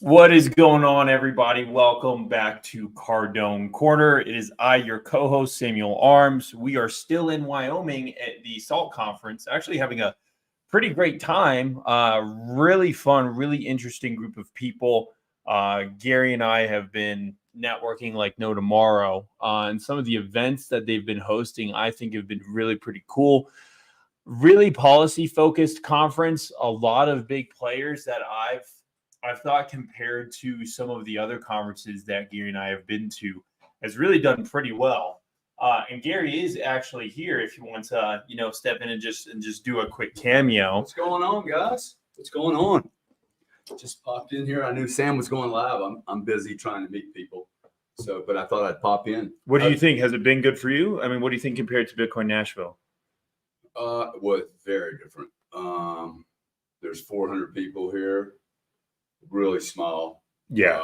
What is going on, everybody? Welcome back to Cardone Corner. It is I, your co-host, Samuel Arms. We are still in Wyoming at the SALT conference, actually having a pretty great time. Really fun, really interesting group of people. Gary and I have been networking like no tomorrow. And some of the events that they've been hosting, I think, have been really pretty cool. Really policy-focused conference. A lot of big players that I've thought, compared to some of the other conferences that Gary and I have been to, has really done pretty well. And Gary is actually here if you want to, step in and just do a quick cameo. What's going on, guys? What's going on? Just popped in here. I knew Sam was going live. I'm busy trying to meet people, but I thought I'd pop in. What do you think? Has it been good for you? I mean, what do you think compared to Bitcoin Nashville? Well, very different. There's 400 people here. Really small. Yeah.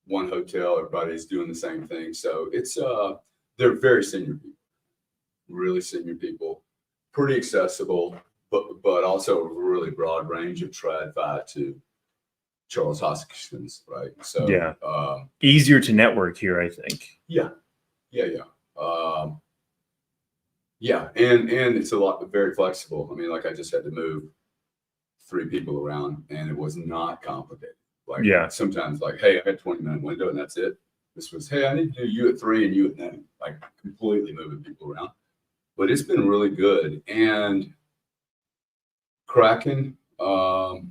One hotel, everybody's doing the same thing. So it's they're very senior people, really senior people, pretty accessible, but also a really broad range of TradFi to Charles Hoskins, right? So yeah, easier to network here, I think. Yeah. And it's very flexible. I mean, like I just had to move 3 people around, and it was not complicated. Sometimes hey, I had a 20-minute window and that's it. This was, hey, I need to do you at 3 and you at 9, completely moving people around. But it's been really good. And Kraken was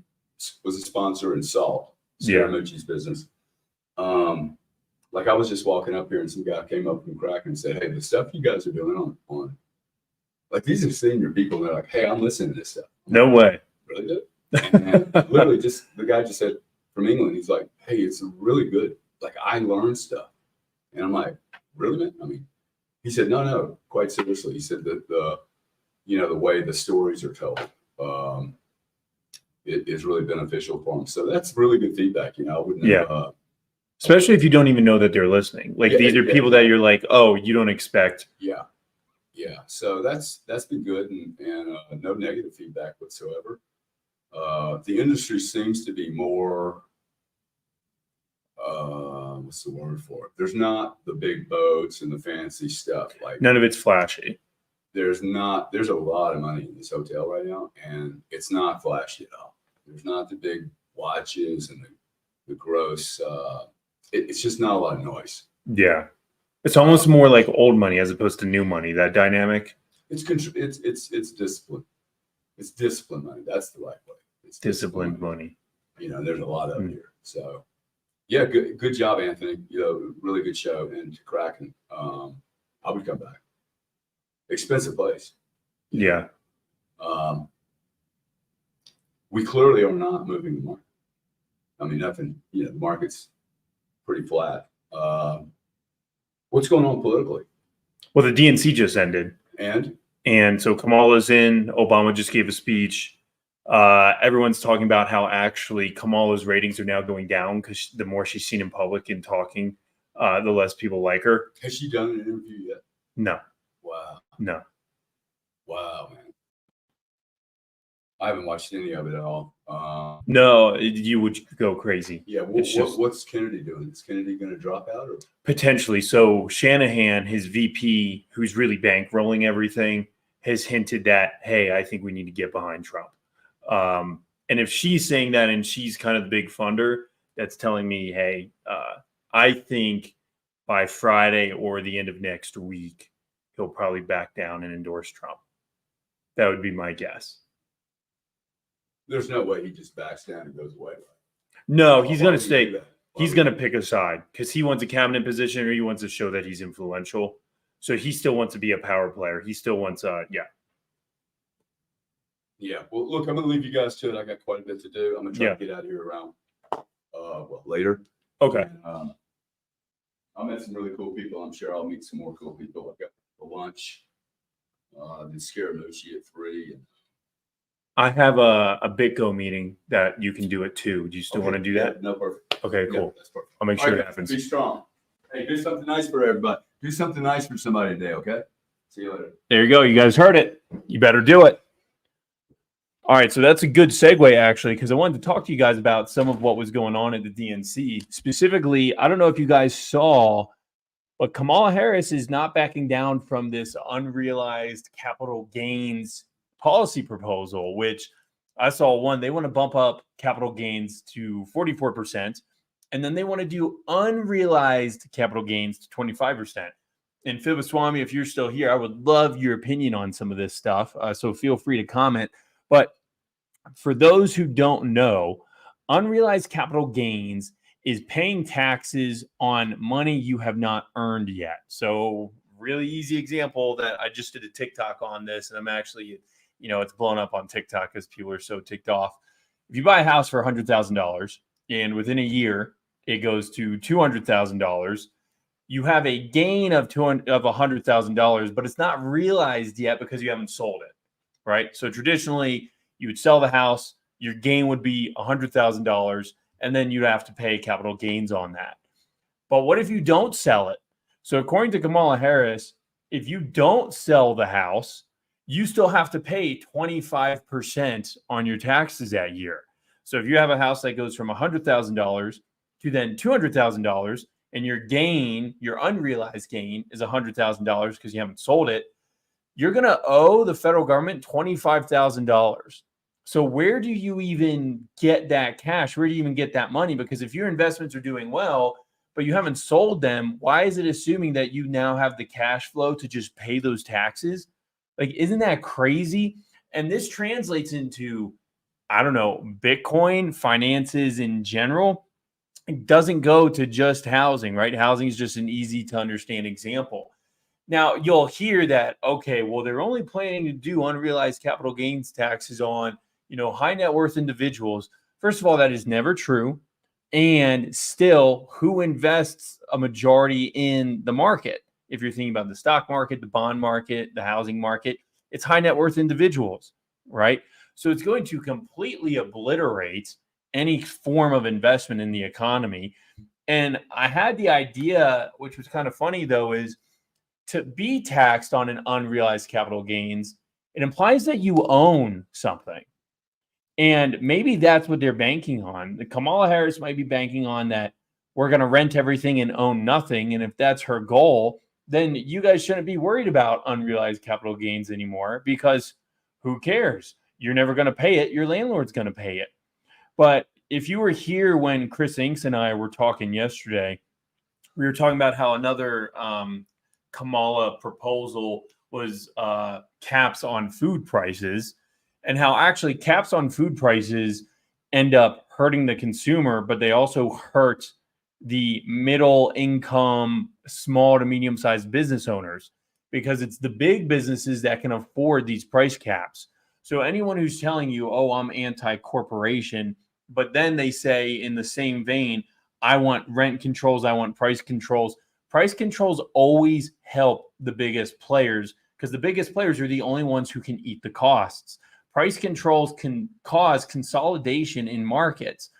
a sponsor in SALT, Scaramucci's business. I was just walking up here and some guy came up from Kraken and said, hey, the stuff you guys are doing on these are senior people. And they're like, hey, I'm listening to this stuff. No way. Really good. And literally the guy just said from England, he's like, hey, it's really good. I learned stuff. And I'm like, really, man? I mean, he said, no, quite seriously. He said that the way the stories are told, it is really beneficial for him. So that's really good feedback. I wouldn't have, especially if you don't even know that they're listening. These are people that you're like, oh, you don't expect. Yeah. So that's been good and no negative feedback whatsoever. The industry seems to be more, what's the word for it? There's not the big boats and the fancy stuff. None of it's flashy. There's a lot of money in this hotel right now, and it's not flashy at all. There's not the big watches and the gross. It's just not a lot of noise. Yeah. It's almost more like old money as opposed to new money, that dynamic. It's discipline. It's discipline money. That's the right way. It's disciplined money. There's a lot of it here. So, yeah, good job, Anthony. Really good show. And to Kraken, I would come back. Expensive place. Yeah. We clearly are not moving the market. I mean, nothing. The market's pretty flat. What's going on politically? Well, the DNC just ended. And so Kamala's in. Obama just gave a speech. Everyone's talking about how actually Kamala's ratings are now going down because the more she's seen in public and talking, the less people like her. Has she done an interview yet? No. Wow. No. Wow, man. I haven't watched any of it at all. No, you would go crazy. Yeah. What's Kennedy doing? Is Kennedy going to drop out? Or? Potentially. So Shanahan, his VP, who's really bankrolling everything, has hinted that, hey, I think we need to get behind Trump. And if she's saying that and she's kind of the big funder, that's telling me, hey, I think by Friday or the end of next week, he'll probably back down and endorse Trump. That would be my guess. There's no way he just backs down and goes away. No, he's going to stay. He's going to pick a side because he wants a cabinet position or he wants to show that he's influential. So he still wants to be a power player. He still wants Yeah. Well, look, I'm going to leave you guys to it. I got quite a bit to do. I'm going to try to get out of here around, later. Okay. And, I met some really cool people. I'm sure I'll meet some more cool people. I've got a lunch. Then Scaramucci at 3. And I have a BitGo meeting that you can do it too. Do you still want to do that? No, perfect. Okay, cool. Yeah, that's perfect. I'll make sure it happens. Be strong. Hey, do something nice for everybody. Do something nice for somebody today, okay? See you later. There you go. You guys heard it. You better do it. All right, so that's a good segue, actually, because I wanted to talk to you guys about some of what was going on at the DNC. Specifically, I don't know if you guys saw, but Kamala Harris is not backing down from this unrealized capital gains policy proposal, which I saw one. They want to bump up capital gains to 44%, and then they want to do unrealized capital gains to 25%. And Phibaswamy, if you're still here, I would love your opinion on some of this stuff, so feel free to comment. But for those who don't know, unrealized capital gains is paying taxes on money you have not earned yet. So really easy example that I just did a TikTok on this, and I'm actually, it's blown up on TikTok because people are so ticked off. If you buy a house for $100,000 and within a year it goes to $200,000, you have a gain of $100,000, but it's not realized yet because you haven't sold it, right? So traditionally, you would sell the house, your gain would be $100,000, and then you'd have to pay capital gains on that. But what if you don't sell it? So according to Kamala Harris, if you don't sell the house, you still have to pay 25% on your taxes that year. So if you have a house that goes from $100,000 to then $200,000, and your gain, your unrealized gain, is $100,000 because you haven't sold it, you're going to owe the federal government $25,000. So where do you even get that cash? Where do you even get that money? Because if your investments are doing well, but you haven't sold them, why is it assuming that you now have the cash flow to just pay those taxes? Like, isn't that crazy? And this translates into, I don't know, Bitcoin, finances in general. It doesn't go to just housing, right? Housing is just an easy to understand example. Now, you'll hear that, okay, well, they're only planning to do unrealized capital gains taxes on, high net worth individuals. First of all, that is never true. And still, who invests a majority in the market? If you're thinking about the stock market, the bond market, the housing market, it's high net worth individuals, right? So it's going to completely obliterate any form of investment in the economy. And I had the idea, which was kind of funny, though, is to be taxed on an unrealized capital gains, it implies that you own something. And maybe that's what they're banking on. The Kamala Harris might be banking on that we're going to rent everything and own nothing. And if that's her goal, then you guys shouldn't be worried about unrealized capital gains anymore, because who cares? You're never going to pay it. Your landlord's going to pay it. But if you were here when Chris Inks and I were talking yesterday, we were talking about how another Kamala proposal was caps on food prices, and how actually caps on food prices end up hurting the consumer, but they also hurt the middle income, small to medium sized business owners, because it's the big businesses that can afford these price caps. So anyone who's telling you, oh, I'm anti-corporation, but then they say in the same vein, I want rent controls, I want price controls. Price controls always help the biggest players, because the biggest players are the only ones who can eat the costs. Price controls can cause consolidation in markets.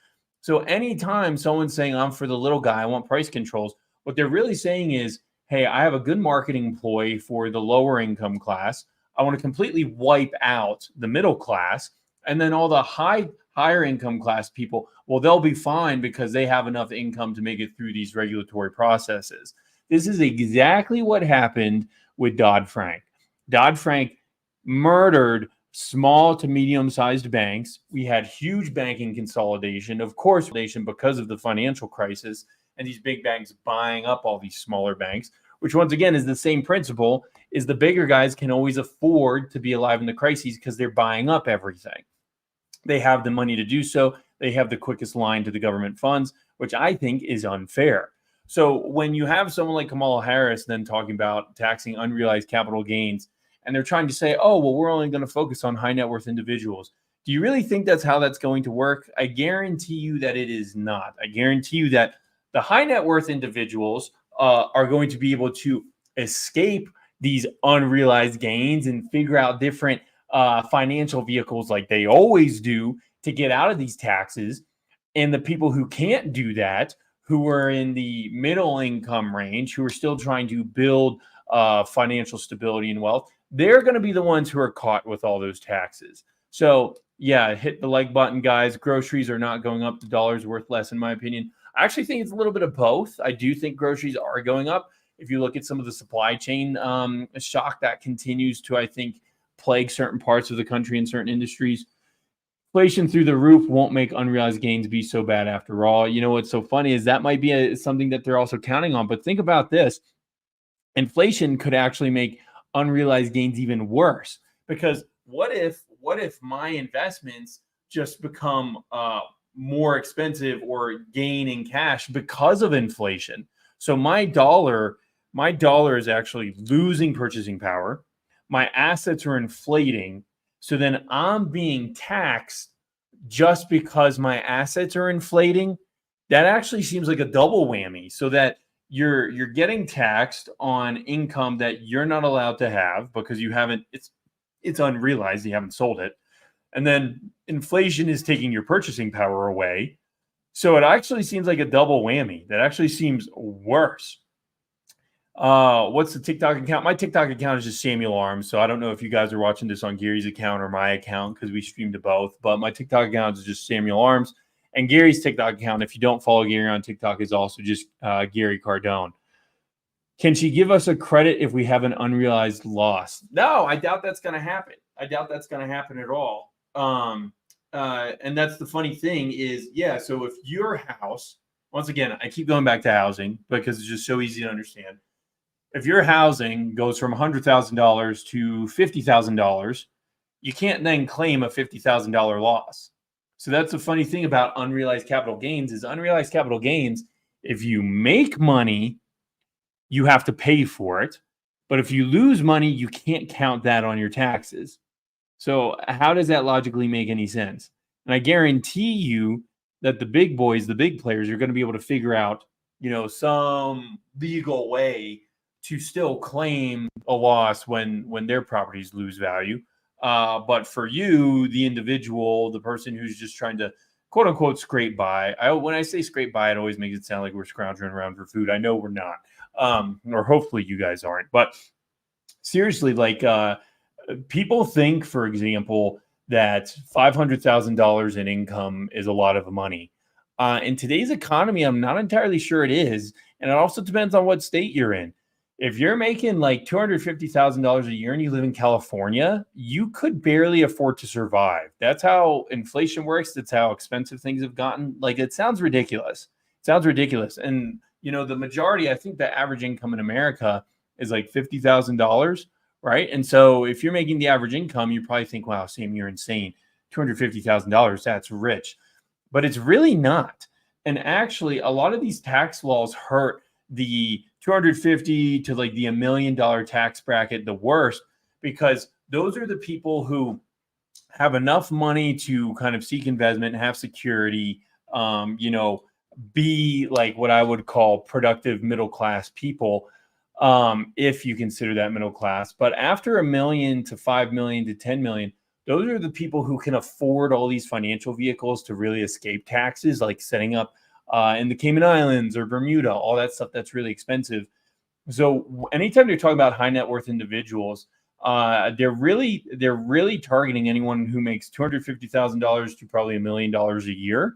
So anytime someone's saying, I'm for the little guy, I want price controls, what they're really saying is, hey, I have a good marketing ploy for the lower income class. I want to completely wipe out the middle class. And then all the higher income class people, well, they'll be fine because they have enough income to make it through these regulatory processes. This is exactly what happened with Dodd-Frank. Dodd-Frank murdered small to medium-sized banks. We had huge banking consolidation, of course, because of the financial crisis, and these big banks buying up all these smaller banks, which once again is the same principle, is the bigger guys can always afford to be alive in the crises because they're buying up everything. They have the money to do so. They have the quickest line to the government funds, which I think is unfair. So when you have someone like Kamala Harris then talking about taxing unrealized capital gains, and they're trying to say, oh, well, we're only going to focus on high net worth individuals. Do you really think that's how that's going to work? I guarantee you that it is not. I guarantee you that the high net worth individuals are going to be able to escape these unrealized gains and figure out different financial vehicles like they always do to get out of these taxes. And the people who can't do that, who are in the middle income range, who are still trying to build financial stability and wealth, they're going to be the ones who are caught with all those taxes. So yeah, hit the like button, guys. Groceries are not going up. The dollar's worth less, in my opinion. I actually think it's a little bit of both. I do think groceries are going up. If you look at some of the supply chain shock that continues to, I think, plague certain parts of the country and certain industries, inflation through the roof won't make unrealized gains be so bad after all. You know what's so funny is that might be something that they're also counting on. But think about this. Inflation could actually make unrealized gains even worse, because what if my investments just become more expensive or gain in cash because of inflation? So my dollar is actually losing purchasing power. My assets are inflating. So then I'm being taxed just because my assets are inflating. That actually seems like a double whammy, so that you're getting taxed on income that you're not allowed to have because you haven't, it's unrealized, you haven't sold it. And then inflation is taking your purchasing power away. So it actually seems like a double whammy. That actually seems worse. What's the TikTok account? My TikTok account is just Samuel Arms. So I don't know if you guys are watching this on Gary's account or my account, because we stream to both. But my TikTok account is just Samuel Arms. And Gary's TikTok account, if you don't follow Gary on TikTok, is also just Gary Cardone. Can she give us a credit if we have an unrealized loss? No, I doubt that's going to happen. I doubt that's going to happen at all. And that's the funny thing is, yeah, so if your house, once again, I keep going back to housing because it's just so easy to understand. If your housing goes from $100,000 to $50,000, you can't then claim a $50,000 loss. So that's the funny thing about unrealized capital gains is unrealized capital gains, if you make money, you have to pay for it. But if you lose money, you can't count that on your taxes. So how does that logically make any sense? And I guarantee you that the big boys, the big players, are going to be able to figure out, some legal way to still claim a loss when their properties lose value. But for you, the individual, the person who's just trying to quote unquote scrape by, when I say scrape by, it always makes it sound like we're scrounging around for food. I know we're not, or hopefully you guys aren't. But seriously, like people think, for example, that $500,000 in income is a lot of money. In today's economy, I'm not entirely sure it is. And it also depends on what state you're in. If you're making like $250,000 a year and you live in California, you could barely afford to survive. That's how inflation works. That's how expensive things have gotten. Like, it sounds ridiculous. It sounds ridiculous. And, the majority, I think the average income in America is like $50,000, right? And so if you're making the average income, you probably think, wow, Sam, you're insane. $250,000, that's rich. But it's really not. And actually, a lot of these tax laws hurt the 250 to like the $1 million tax bracket the worst, because those are the people who have enough money to kind of seek investment, have security, be like what I would call productive middle class people, if you consider that middle class. But after $1 million to $5 million to $10 million, those are the people who can afford all these financial vehicles to really escape taxes, like setting up in the Cayman Islands or Bermuda, all that stuff that's really expensive. So anytime you're talking about high net worth individuals, they're really targeting anyone who makes $250,000 to probably $1 million a year,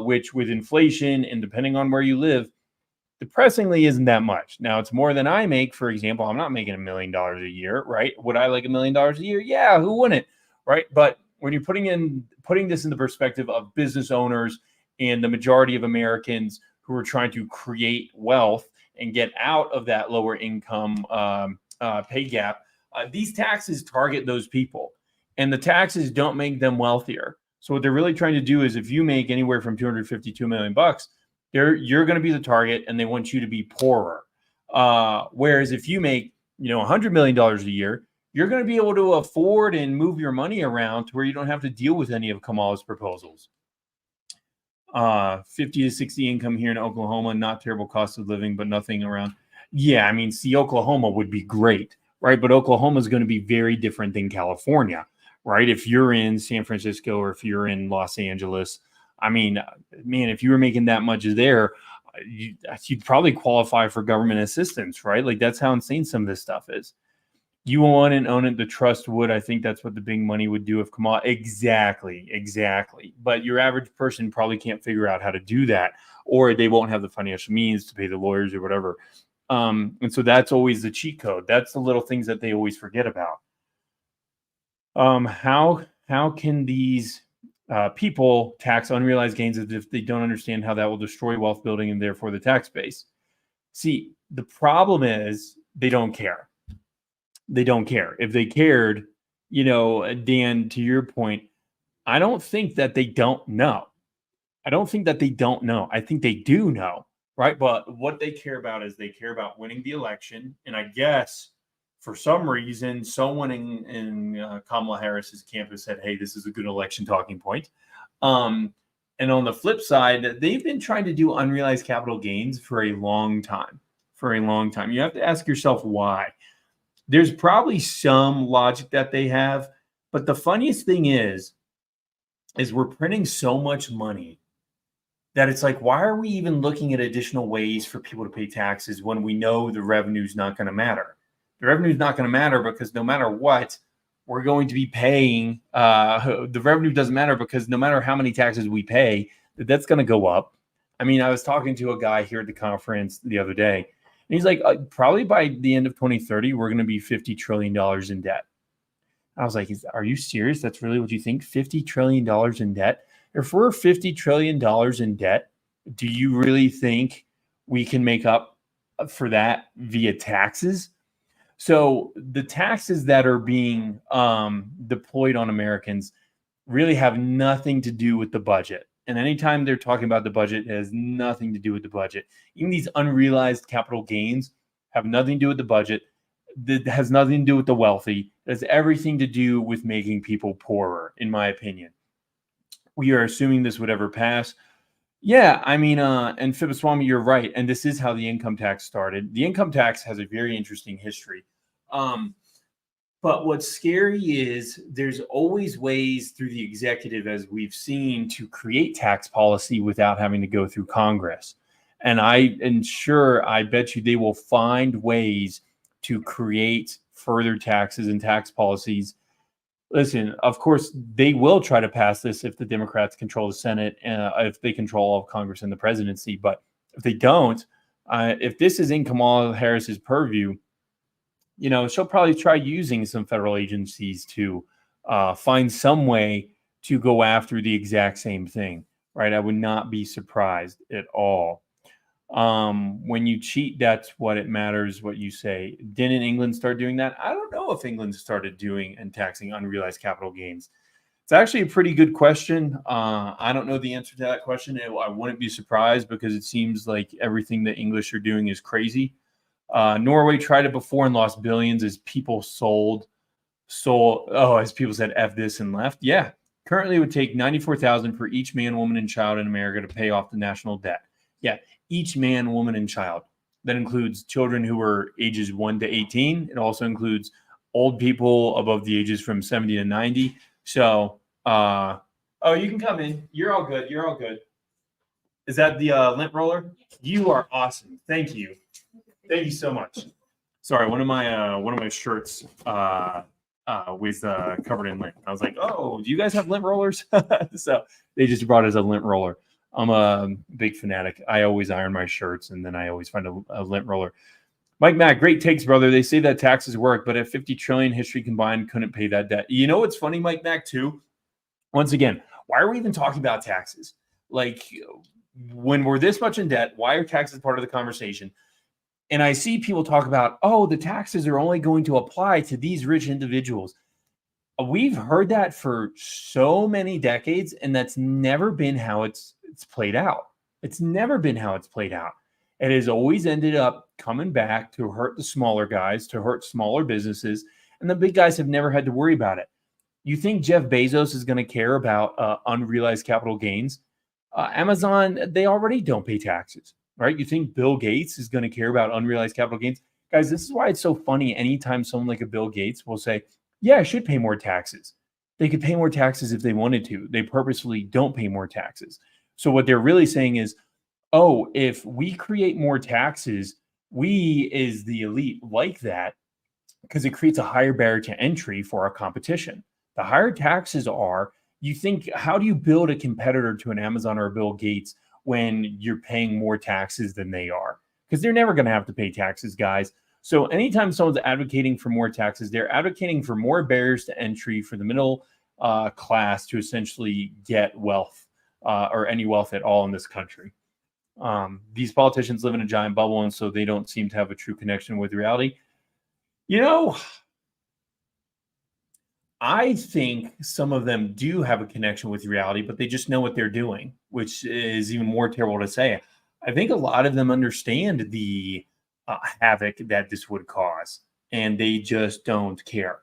which with inflation and depending on where you live, depressingly isn't that much. Now, it's more than I make. For example, I'm not making $1 million a year, right? Would I like $1 million a year? Yeah, who wouldn't, right? But when you're putting this in the perspective of business owners and the majority of Americans who are trying to create wealth and get out of that lower income pay gap, these taxes target those people, and the taxes don't make them wealthier. So what they're really trying to do is, if you make anywhere from 250 to $1 million, You're going to be the target, and they want you to be poorer. Whereas if you make, $100 million a year, you're going to be able to afford and move your money around to where you don't have to deal with any of Kamala's proposals. 50 to 60 income here in Oklahoma, not terrible cost of living, but nothing around. Yeah, I mean, see, Oklahoma would be great, right? But Oklahoma is going to be very different than California, right? If you're in San Francisco or if you're in Los Angeles, I mean, man, if you were making that much there, you'd probably qualify for government assistance, right? Like, that's how insane some of this stuff is. You want and own it, the trust would. I think that's what the big money would do if Kamala. Exactly. But your average person probably can't figure out how to do that, or they won't have the financial means to pay the lawyers or whatever. And so that's always the cheat code. That's the little things that they always forget about. How can these people tax unrealized gains if they don't understand how that will destroy wealth building and therefore the tax base? See, the problem is they don't care. They don't care. If they cared, Dan, to your point, I don't think that they don't know. I think they do know, right? But what they care about is they care about winning the election. And I guess for some reason, someone in Kamala Harris's campus said, hey, this is a good election talking point. And on the flip side, they've been trying to do unrealized capital gains for a long time. You have to ask yourself why. There's probably some logic that they have, but the funniest thing is we're printing so much money that it's like, why are we even looking at additional ways for people to pay taxes when we know the revenue's not going to matter? The revenue's not going to matter because no matter what, we're going to be paying. The revenue doesn't matter because no matter how many taxes we pay, that's going to go up. I mean, I was talking to a guy here at the conference the other day. And he's like, probably by the end of 2030, we're going to be $50 trillion in debt. I was like, are you serious? That's really what you think? $50 trillion in debt? If we're $50 trillion in debt, do you really think we can make up for that via taxes? So the taxes that are being deployed on Americans really have nothing to do with the budget. And anytime they're talking about the budget, it has nothing to do with the budget. Even these unrealized capital gains have nothing to do with the budget. That has nothing to do with the wealthy. It has everything to do with making people poorer, in my opinion. We are assuming this would ever pass. Yeah, I mean, and Fibaswamy, you're right. And this is how the income tax started. The income tax has a very interesting history. But what's scary is there's always ways through the executive, as we've seen, to create tax policy without having to go through Congress. And I bet you they will find ways to create further taxes and tax policies. Listen, of course, they will try to pass this if the Democrats control the Senate, if they control all of Congress and the presidency. But if they don't, if this is in Kamala Harris's purview, she'll probably try using some federal agencies to find some way to go after the exact same thing, right? I would not be surprised at all. When you cheat, that's what it matters, what you say. Didn't England start doing that? I don't know if England started doing and taxing unrealized capital gains. It's actually a pretty good question. I don't know the answer to that question. I wouldn't be surprised because it seems like everything the English are doing is crazy. Norway tried it before and lost billions as people as people said, F this and left. Yeah. Currently it would take $94,000 for each man, woman, and child in America to pay off the national debt. Yeah. Each man, woman, and child. That includes children who are ages 1 to 18. It also includes old people above the ages from 70 to 90. So, you can come in. You're all good. Is that the lint roller? You are awesome. Thank you. Thank you so much. Sorry, one of my shirts was covered in lint. I was like, "Oh, do you guys have lint rollers?" So they just brought us a lint roller. I'm a big fanatic. I always iron my shirts, and then I always find a lint roller. Mike Mack, great takes, brother. They say that taxes work, but at 50 trillion, history combined couldn't pay that debt. You know what's funny, Mike Mack, too? Once again, why are we even talking about taxes? Like, when we're this much in debt, why are taxes part of the conversation? And I see people talk about, the taxes are only going to apply to these rich individuals. We've heard that for so many decades, and that's never been how it's played out. It's never been how it's played out. It has always ended up coming back to hurt the smaller guys, to hurt smaller businesses, and the big guys have never had to worry about it. You think Jeff Bezos is going to care about unrealized capital gains? Amazon, they already don't pay taxes, right? You think Bill Gates is going to care about unrealized capital gains? Guys, this is why it's so funny. Anytime someone like a Bill Gates will say, yeah, I should pay more taxes. They could pay more taxes if they wanted to. They purposefully don't pay more taxes. So what they're really saying is, oh, if we create more taxes, we as the elite like that because it creates a higher barrier to entry for our competition. The higher taxes are, you think, how do you build a competitor to an Amazon or a Bill Gates when you're paying more taxes than they are? Because they're never going to have to pay taxes, guys. So anytime someone's advocating for more taxes, they're advocating for more barriers to entry for the middle class to essentially get wealth or any wealth at all in this country. These politicians live in a giant bubble, and so they don't seem to have a true connection with reality. You know, I think some of them do have a connection with reality, but they just know what they're doing, which is even more terrible to say. I think a lot of them understand the havoc that this would cause, and they just don't care.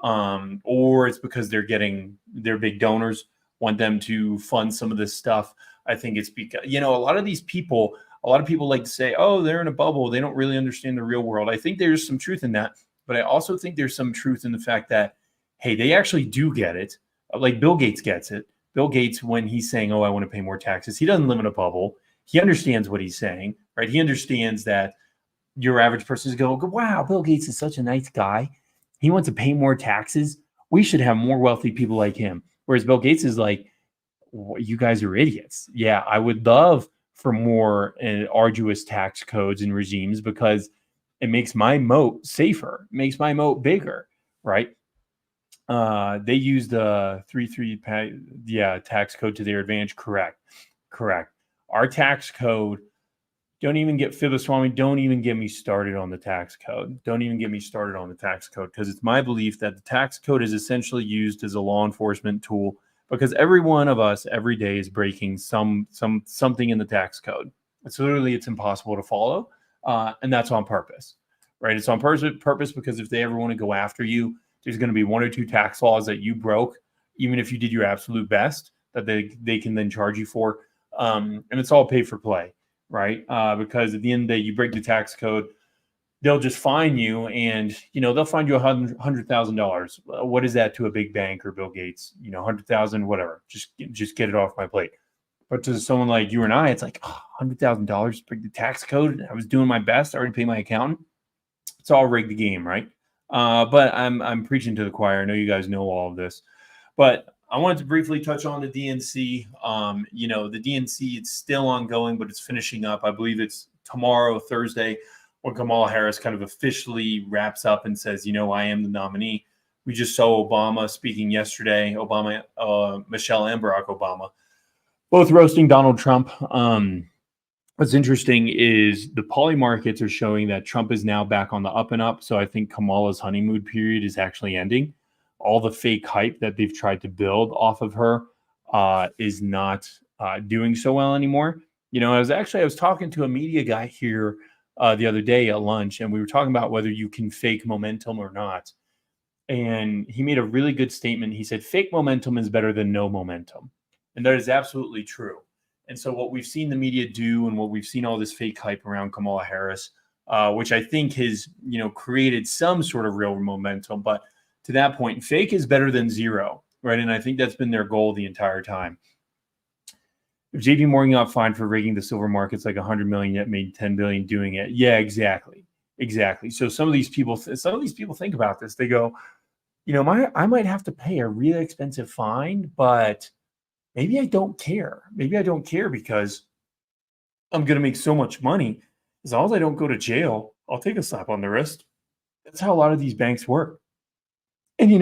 Or it's because they're getting their big donors want them to fund some of this stuff. I think it's because, a lot of people like to say, oh, they're in a bubble. They don't really understand the real world. I think there's some truth in that, but I also think there's some truth in the fact that, hey, they actually do get it. Like Bill Gates gets it. Bill Gates, when he's saying, oh, I want to pay more taxes, he doesn't live in a bubble. He understands what he's saying, right? He understands that your average person is going, wow, Bill Gates is such a nice guy. He wants to pay more taxes. We should have more wealthy people like him. Whereas Bill Gates is like, you guys are idiots. Yeah, I would love for more arduous tax codes and regimes because it makes my moat safer, makes my moat bigger, right? They use the 3.3 tax code to their advantage. Correct. Our tax code, don't even get Swami, don't even get me started on the tax code. Don't even get me started on the tax code, because it's my belief that the tax code is essentially used as a law enforcement tool, because every one of us every day is breaking something in the tax code. It's impossible to follow, and that's on purpose, right? It's on purpose because if they ever want to go after you, there's going to be one or two tax laws that you broke, even if you did your absolute best, that they can then charge you for, and it's all pay for play. Right? Because at the end of the day, you break the tax code, they'll just fine you, and they'll find you $100,000. What is that to a big bank or Bill Gates? 100,000, whatever. Just get it off my plate. But to someone like you and I, it's like $100,000 break the tax code. I was doing my best. I already paid my accountant. It's all rigged the game, right? But I'm preaching to the choir. I know you guys know all of this, but I wanted to briefly touch on the DNC. The DNC, it's still ongoing, but it's finishing up. I believe it's tomorrow, Thursday, when Kamala Harris kind of officially wraps up and says, I am the nominee. We just saw Obama speaking yesterday, Michelle and Barack Obama, both roasting Donald Trump. What's interesting is the poly markets are showing that Trump is now back on the up and up. So I think Kamala's honeymoon period is actually ending. All the fake hype that they've tried to build off of her is not doing so well anymore. I was talking to a media guy here the other day at lunch, and we were talking about whether you can fake momentum or not. And he made a really good statement. He said, fake momentum is better than no momentum. And that is absolutely true. And so what we've seen the media do, and what we've seen all this fake hype around Kamala Harris, which I think has, created some sort of real momentum, but to that point, fake is better than zero, right? And I think that's been their goal the entire time. If JP Morgan got fined for rigging the silver markets like 100 million, yet made 10 billion doing it. Yeah, exactly. So some of these people think about this. They go, I might have to pay a really expensive fine, but maybe I don't care. Maybe I don't care because I'm going to make so much money. As long as I don't go to jail, I'll take a slap on the wrist. That's how a lot of these banks work. And,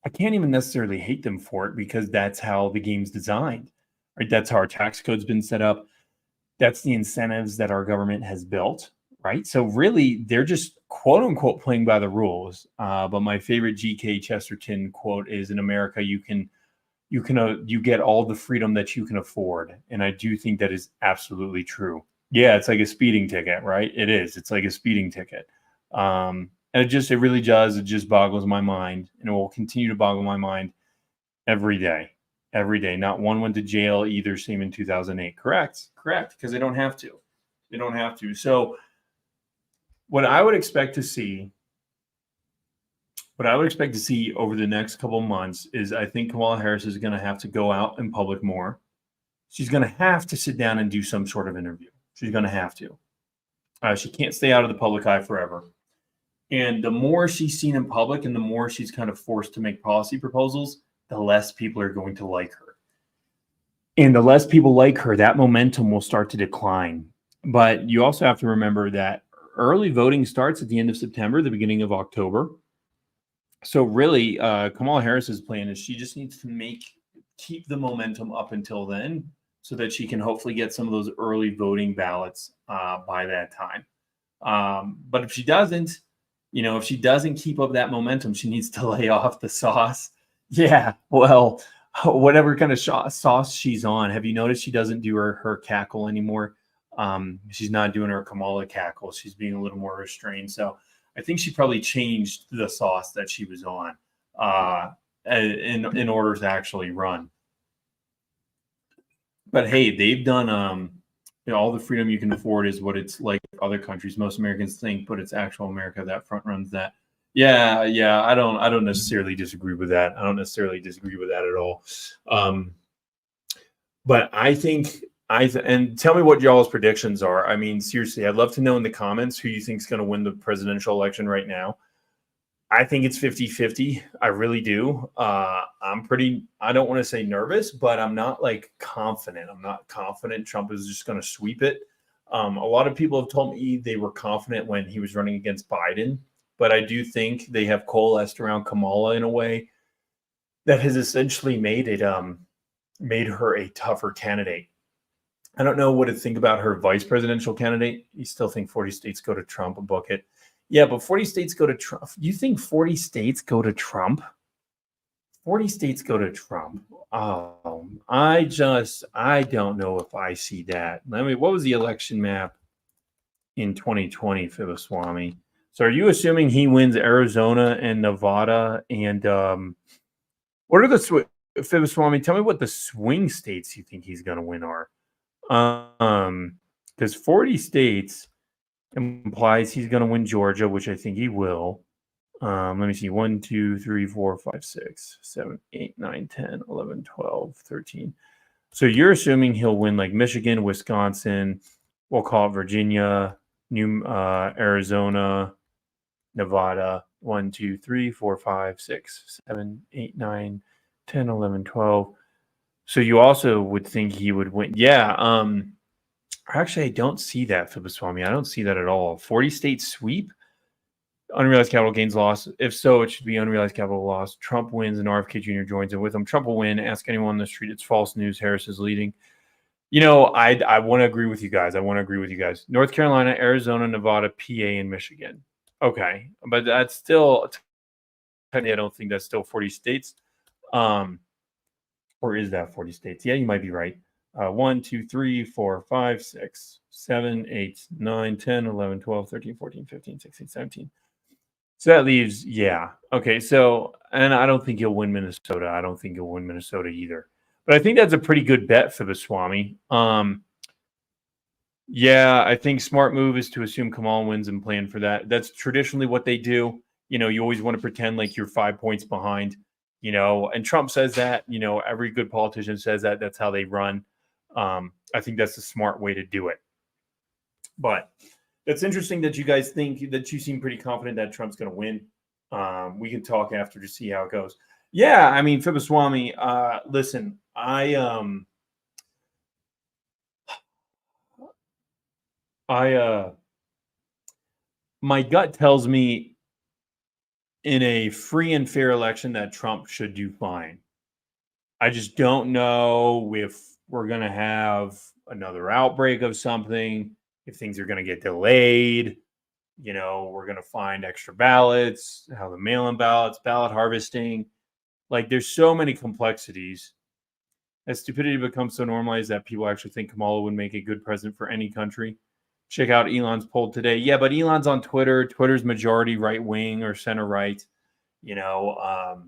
I can't even necessarily hate them for it, because that's how the game's designed, right? That's how our tax code's been set up. That's the incentives that our government has built, right? So really, they're just quote unquote playing by the rules. But my favorite G.K. Chesterton quote is, in America, you can you get all the freedom that you can afford. And I do think that is absolutely true. Yeah, it's like a speeding ticket, right? It is. It's like a speeding ticket. And it really does. It just boggles my mind, and it will continue to boggle my mind every day. Every day. Not one went to jail either. Same in 2008. Correct. Because they don't have to. They don't have to. So what I would expect to see over the next couple of months is I think Kamala Harris is going to have to go out in public more. She's going to have to sit down and do some sort of interview. She's going to have to. She can't stay out of the public eye forever. And the more she's seen in public and the more she's kind of forced to make policy proposals, the less people are going to like her. And the less people like her, that momentum will start to decline. But you also have to remember that early voting starts at the end of September, the beginning of October. So really, Kamala Harris's plan is she just needs to keep the momentum up until then so that she can hopefully get some of those early voting ballots by that time. But if she doesn't keep up that momentum, she needs to lay off the sauce. Yeah, well, whatever kind of sauce she's on. Have you noticed she doesn't do her cackle anymore? She's not doing her Kamala cackle. She's being a little more restrained. So I think she probably changed the sauce that she was on in order to actually run. But hey, they've done all the freedom you can afford is what it's like in other countries. Most Americans think, but it's actual America that front runs that. Yeah. I don't necessarily disagree with that. I don't necessarily disagree with that at all. But I think and tell me what y'all's predictions are. I mean, seriously, I'd love to know in the comments who you think is going to win the presidential election right now. I think it's 50-50. I really do. I don't want to say nervous, but I'm not confident. I'm not confident Trump is just going to sweep it. A lot of people have told me they were confident when he was running against Biden, but I do think they have coalesced around Kamala in a way that has essentially made her a tougher candidate. I don't know what to think about her vice presidential candidate. You still think 40 states go to Trump? Book it. Yeah, but 40 states go to Trump. You think 40 states go to Trump? 40 states go to Trump. Oh, I don't know if I see that. What was the election map in 2020, Fibaswamy? So are you assuming he wins Arizona and Nevada? And what are Fibaswamy, tell me what the swing states you think he's going to win are. Because 40 states implies he's going to win Georgia, which I think he will. Let me see. 1, 2, 3, 4, 5, 6, 7, 8, 9, 10, 11, 12, 13. So you're assuming he'll win Michigan, Wisconsin, we'll call it Virginia, Arizona, Nevada. 1, 2, 3, 4, 5, 6, 7, 8, 9, 10, 11, 12. So you also would think he would win. Yeah. Actually, I don't see that, Fibaswamy. I don't see that at all. 40 state sweep, unrealized capital gains loss. If so, it should be unrealized capital loss. Trump wins and RFK Jr. joins in with him. Trump will win. Ask anyone on the street. It's false news. Harris is leading. I want to agree with you guys. North Carolina, Arizona, Nevada, PA, and Michigan. Okay. But that's still, I don't think that's still 40 states. Or is that 40 states? Yeah, you might be right. 1, 2, 3, 4, 5, 6, 7, 8, 9, 10, 11, 12, 13, 14, 15, 16, 17. So that leaves, yeah. Okay, so, and I don't think he'll win Minnesota. I don't think he'll win Minnesota either. But I think that's a pretty good bet, Fibaswamy. Yeah, I think smart move is to assume Kamala wins and plan for that. That's traditionally what they do. You always want to pretend like you're 5 points behind. And Trump says that, every good politician says that. That's how they run. I think that's a smart way to do it. But it's interesting that you guys think that you seem pretty confident that Trump's going to win. We can talk after to see how it goes. Yeah, I mean, Fibaswamy, listen, my gut tells me in a free and fair election that Trump should do fine. I just don't know if we're going to have another outbreak of something, if things are going to get delayed, we're going to find extra ballots, how the mail-in ballots, ballot harvesting. There's so many complexities Has stupidity become so normalized that people actually think Kamala would make a good president for any country? Check out Elon's poll today. Yeah, but Elon's on Twitter. Twitter's majority right wing or center right. You know,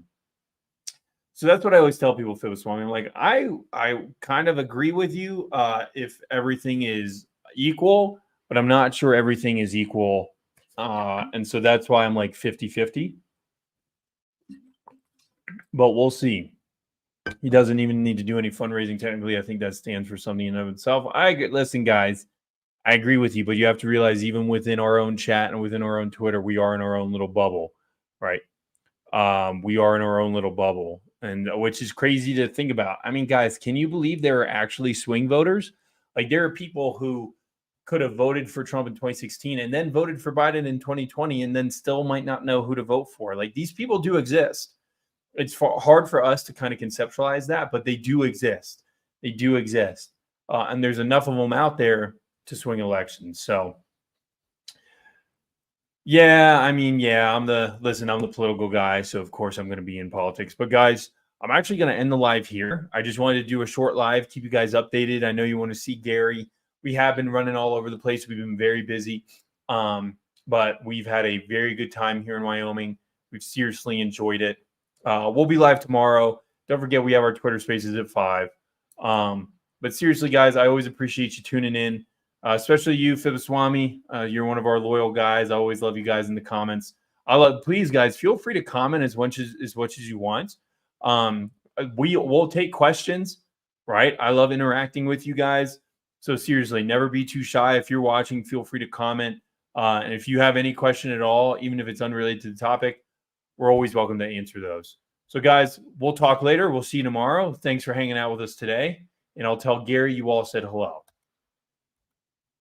so that's what I always tell people, Fibaswami. I'm like, I kind of agree with you if everything is equal, but I'm not sure everything is equal. And so that's why I'm like 50-50. But we'll see. He doesn't even need to do any fundraising technically. I think that stands for something in and of itself. Listen, guys, I agree with you, but you have to realize even within our own chat and within our own Twitter, we are in our own little bubble, right? We are in our own little bubble, and which is crazy to think about. I mean, guys, can you believe there are actually swing voters? Like there are people who could have voted for Trump in 2016 and then voted for Biden in 2020 and then still might not know who to vote for. Like these people do exist. It's hard for us to kind of conceptualize that, but they do exist. They do exist. And there's enough of them out there to swing elections. So, yeah, I mean, yeah, I'm the political guy. So, of course, I'm going to be in politics. But, guys, I'm actually going to end the live here. I just wanted to do a short live, keep you guys updated. I know you want to see Gary. We have been running all over the place. We've been very busy. But we've had a very good time here in Wyoming. We've seriously enjoyed it. We'll be live tomorrow. Don't forget we have our Twitter Spaces at 5. But seriously, guys, I always appreciate you tuning in, especially you, Fibaswami. You're one of our loyal guys. I always love you guys in the comments. Please, guys, feel free to comment as much as you want. We'll take questions, right? I love interacting with you guys. So seriously, never be too shy. If you're watching, feel free to comment. And if you have any question at all, even if it's unrelated to the topic, we're always welcome to answer those. So, guys, we'll talk later. We'll see you tomorrow. Thanks for hanging out with us today. And I'll tell Gary you all said hello.